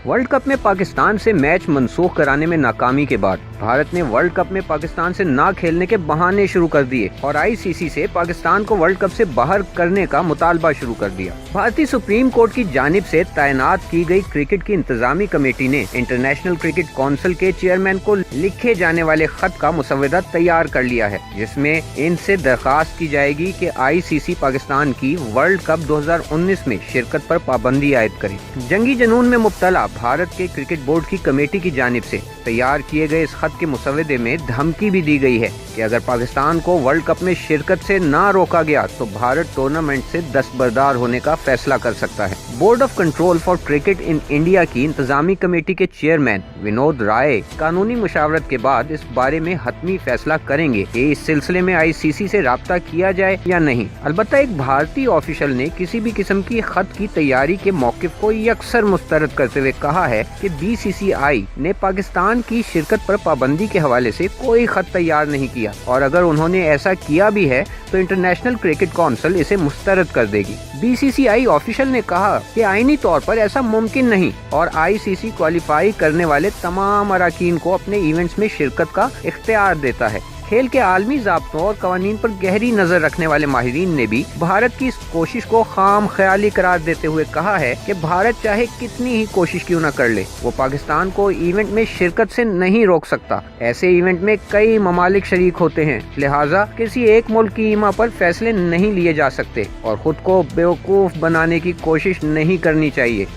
World cup में पाकिस्तान से match मनसूख कराने में नाकामी के बाद भारत ने वर्ल्ड कप में पाकिस्तान से ना खेलने के बहाने शुरू कर दिए और आईसीसी से पाकिस्तान को वर्ल्ड कप से बाहर करने का मुतालबा शुरू कर दिया। भारतीय सुप्रीम कोर्ट की जानिब से तैनात की गई क्रिकेट की इंतजामी कमेटी ने इंटरनेशनल क्रिकेट काउंसिल के चेयरमैन को लिखे जाने वाले खत का मुसवदा तैयार कर लिया है, जिसमें इनसे दरखास्त की जाएगी कि आईसीसी पाकिस्तान की वर्ल्ड कप 2019 में शिरकत पर पाबंदी आयद करे। जंगी जुनून में मुब्तला भारत के क्रिकेट बोर्ड की कमेटी की जानिब से तैयार किए गए इस खत के मुसवदे में धमकी भी दी गई है कि अगर पाकिस्तान को वर्ल्ड कप में शिरकत से ना रोका गया तो भारत टूर्नामेंट से दस्तबरदार होने का फैसला कर सकता है। Board of control for cricket in India की इंतजामी कमेटी के चेयरमैन विनोद राय कानूनी मुशावरत के बाद इस बारे में हतमी फैसला करेंगे कि इस सिलसिले में आईसीसी से राब्ता किया जाए या नहीं। अलबत्ता एक भारतीय ऑफिशियल ने किसी भी किस्म की खत की तैयारी के मौकिफ को यकसर मुस्तरद करते हुए कहा है कि बीसीसीआई ने पाकिस्तान की शिरकत पर पाबंदी के हवाले से कोई खत तैयार नहीं किया और अगर उन्होंने ऐसा किया भी है तो इंटरनेशनल क्रिकेट काउंसिल इसे मुस्तरद कर देगी। बीसीसीआई ऑफिशियल ने कहा कि आईनी तौर पर ऐसा मुमकिन नहीं और आईसीसी क्वालिफाई करने वाले तमाम अराकीन को अपने इवेंट्स में शिरकत का इख्तियार देता है। खेल के आलमी ज़ाब्तों और कवानीन पर गहरी नजर रखने वाले माहिरीन ने भी भारत की इस कोशिश को खाम ख्याली करार देते हुए कहा है कि भारत चाहे कितनी ही कोशिश क्यों न कर ले, वो पाकिस्तान को इवेंट में शिरकत से नहीं रोक सकता। ऐसे इवेंट में कई ममालिक शरीक होते हैं, लिहाजा किसी एक मुल्क की ईमा पर फैसले नहीं लिए जा सकते और खुद को बेवकूफ बनाने की कोशिश नहीं करनी चाहिए।